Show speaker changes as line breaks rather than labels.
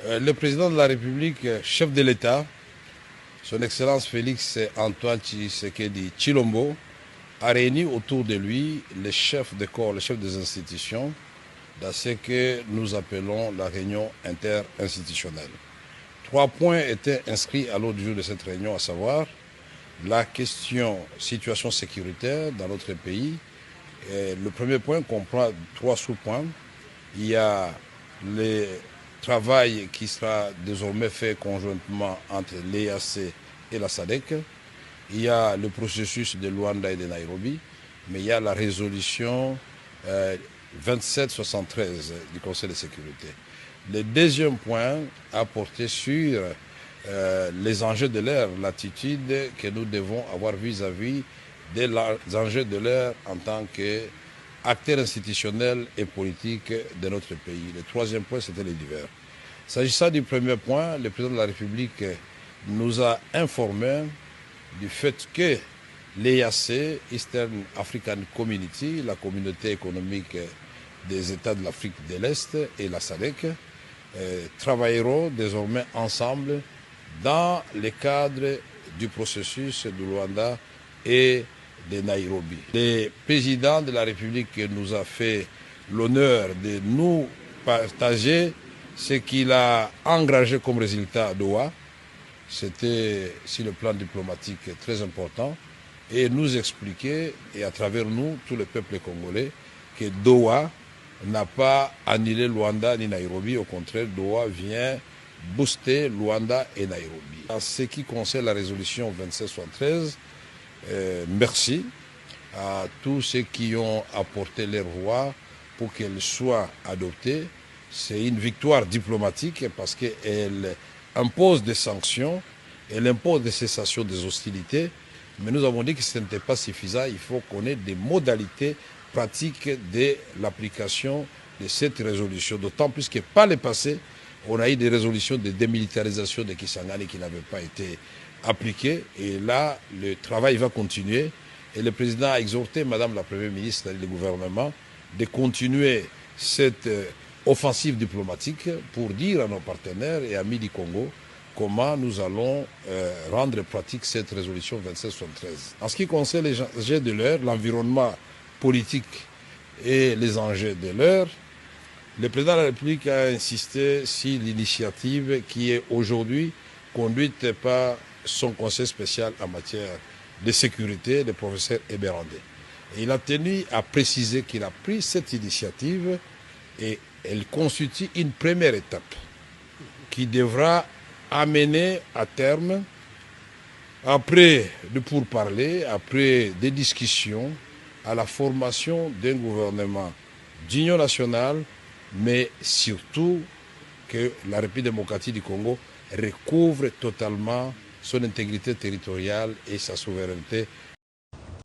Le président de la République, chef de l'État, son Excellence Félix Antoine Tshisekedi Tshilombo, a réuni autour de lui les chefs de corps, les chefs des institutions, dans ce que nous appelons la réunion interinstitutionnelle. 3 points étaient inscrits à l'ordre du jour de cette réunion, à savoir la question situation sécuritaire dans notre pays. Et le premier point comprend 3 sous-points. Il y a le travail qui sera désormais fait conjointement entre l'EAC et la SADC. Il y a le processus de Luanda et de Nairobi, mais il y a la résolution 2773 du Conseil de sécurité. Le deuxième point a porté sur les enjeux de l'ère, l'attitude que nous devons avoir vis-à-vis des enjeux de l'ère en tant qu'acteurs institutionnels et politiques de notre pays. Le troisième point, c'était les divers. S'agissant du premier point, le président de la République nous a informé du fait que l'EAC, Eastern African Community, la communauté économique des États de l'Afrique de l'Est et la SADC, travailleront désormais ensemble dans le cadre du processus de Luanda et de Nairobi. Le président de la République nous a fait l'honneur de nous partager ce qu'il a engagé comme résultat à Doha. C'était, sur le plan diplomatique, très important, et nous expliquer, et à travers nous, tout le peuple congolais, que Doha n'a pas annulé Luanda ni Nairobi. Au contraire, Doha vient booster Luanda et Nairobi. En ce qui concerne la résolution 2773, merci à tous ceux qui ont apporté leur voix pour qu'elle soit adoptée. C'est une victoire diplomatique parce qu'elle impose des sanctions, elle impose des cessations des hostilités, mais nous avons dit que ce n'était pas suffisant. Il faut qu'on ait des modalités pratiques de l'application de cette résolution, d'autant plus que par le passé, on a eu des résolutions de démilitarisation de Kisangani qui n'avaient pas été appliquées, et là, le travail va continuer, et le président a exhorté Madame la Première ministre et le gouvernement de continuer cette offensive diplomatique pour dire à nos partenaires et amis du Congo comment nous allons rendre pratique cette résolution 2773. En ce qui concerne les enjeux de l'heure, l'environnement politique et les enjeux de l'heure, le président de la République a insisté sur l'initiative qui est aujourd'hui conduite par son conseil spécial en matière de sécurité, le professeur Eberandé. Et il a tenu à préciser qu'il a pris cette initiative et elle constitue une première étape qui devra amener à terme, après de pourparlers, après des discussions, à la formation d'un gouvernement d'union nationale, mais surtout que la République démocratique du Congo recouvre totalement son intégrité territoriale et sa souveraineté